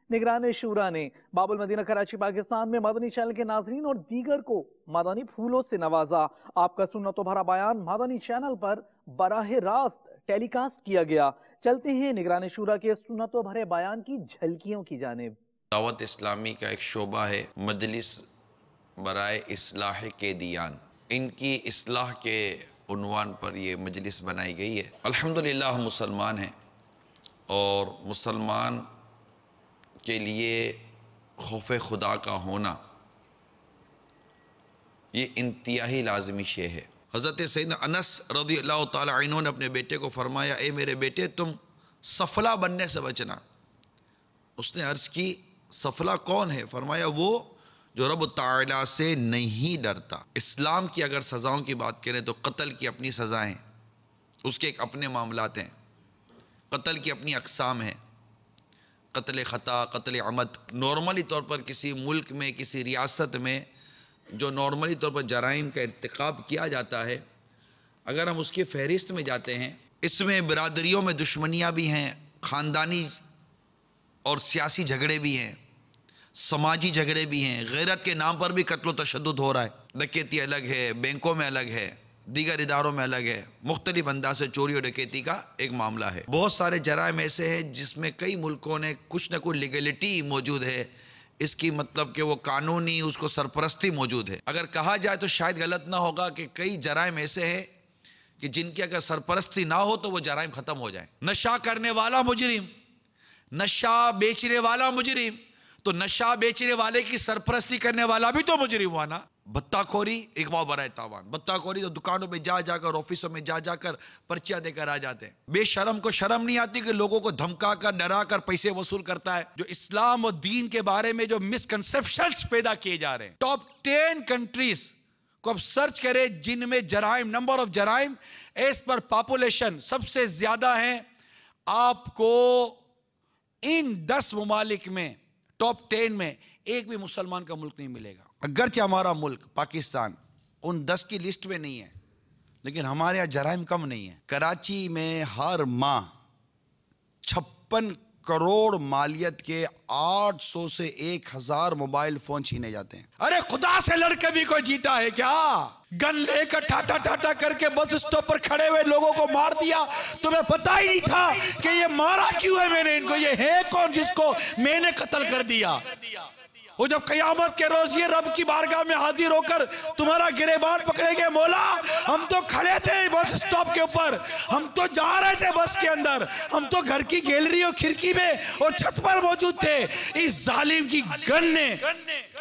निगरान शूरा ने बाबुल मदीना कराची पाकिस्तान में मदनी चैनल के नाजरीन और दीगर को मदनी फूलों से नवाजा। आपका सुन्नतो भरा बयान मदनी चैनल पर बराह रास्त टेलीकास्ट किया गया। चलते हैं निगरान शूरा के सुन्नतो भरे बयान की झलकियों की जानिब। दावत इस्लामी का एक शोबा है मजलिस बराए इस्लाह के दियान। इनकी इस्लाह के उन्वान पर ये मजलिस बनाई गई है। अल्हम्दुलिल्लाह हम मुसलमान हैं और मुसलमान के लिए खौफ खुदा का होना ये इंतहाई लाजमी शे है। हज़रत सैयदना अनस रज़ियल्लाहु ताला अन्हु ने अपने बेटे को फरमाया, ए मेरे बेटे तुम सफला बनने से बचना। उसने अर्ज़ की सफला कौन है? फरमाया वो जो रब ताला से नहीं डरता। इस्लाम की अगर सज़ाओं की बात करें तो कत्ल की अपनी सज़ाएँ, उसके एक अपने मामलात हैं। कत्ल की अपनी अक़साम हैं, कत्ल ख़ता, कत्ल अमद। नॉर्मली तौर पर किसी मुल्क में, किसी रियासत में जो नॉर्मली तौर पर जराइम का इर्तिकाब किया जाता है, अगर हम उसकी फ़हरिस्त में जाते हैं, इसमें बिरादरियों में दुश्मनियाँ भी हैं, ख़ानदानी और सियासी झगड़े भी हैं, समाजी झगड़े भी हैं, गैरत के नाम पर भी कत्ल तशद्दुद हो रहा है। डकैती अलग है, बैंकों में अलग है, दीगर इदारों में अलग है। मुख्तलिफ अंदाज से चोरी और डकैती का एक मामला है। बहुत सारे जराइम ऐसे हैं जिसमें कई मुल्कों ने कुछ ना कुछ लीगलिटी मौजूद है, इसकी मतलब कि वो कानूनी उसको सरपरस्ती मौजूद है। अगर कहा जाए तो शायद गलत ना होगा कि कई जराइम ऐसे हैं कि जिनकी अगर सरपरस्ती ना हो तो वो जराइम ख़त्म हो जाए। नशा करने वाला मुजरिम, नशा बेचने वाला मुजरिम, तो नशा बेचने वाले की सरपरस्ती करने वाला भी तो मुजरिम हुआ ना। बत्ताखोरी एक वाह बराए तावान। बत्ताखोरी तो दुकानों में जा जाकर, ऑफिसों में जा जाकर पर्चियां देकर आ जाते हैं। बेशरम को शर्म नहीं आती कि लोगों को धमका कर, डरा कर पैसे वसूल करता है। जो इस्लाम और दीन के बारे में जो मिसकंसेप्शंस पैदा किए जा रहे हैं। टॉप 10 कंट्रीज को अब सर्च करें जिनमें जराइम, नंबर ऑफ जराइम एज पर पॉपुलेशन सबसे ज्यादा है। आपको इन 10 ममालिक में, टॉप 10 में एक भी मुसलमान का मुल्क नहीं मिलेगा। अगरचे हमारा मुल्क पाकिस्तान उन 10 की लिस्ट में नहीं है, लेकिन हमारे यहाँ जराइम कम नहीं है। कराची में हर माह 56 करोड़ मालियत के 800 से 1000 मोबाइल फोन छीने जाते हैं। अरे खुदा से लड़के भी कोई जीता है क्या? गन लेकर ठाटा ठाटा करके बस स्टॉप पर खड़े हुए लोगों को मार दिया। तुम्हें पता ही नहीं था कि ये मारा क्यों है मैंने इनको, ये है कौन जिसको मैंने कत्ल कर दिया। वो जब कयामत के रोज ये रब की बारगाह में हाजिर होकर तुम्हारा गिरेबान पकड़ेंगे, मौला हम तो खड़े थे बस स्टॉप के ऊपर, हम तो जा रहे थे बस के अंदर, हम तो घर की गैलरी और खिड़की में और छत पर मौजूद थे। इस जालिम की गन ने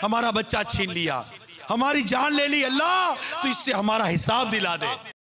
हमारा बच्चा छीन लिया, हमारी जान ले ली। अल्लाह तो इससे हमारा हिसाब दिला दे।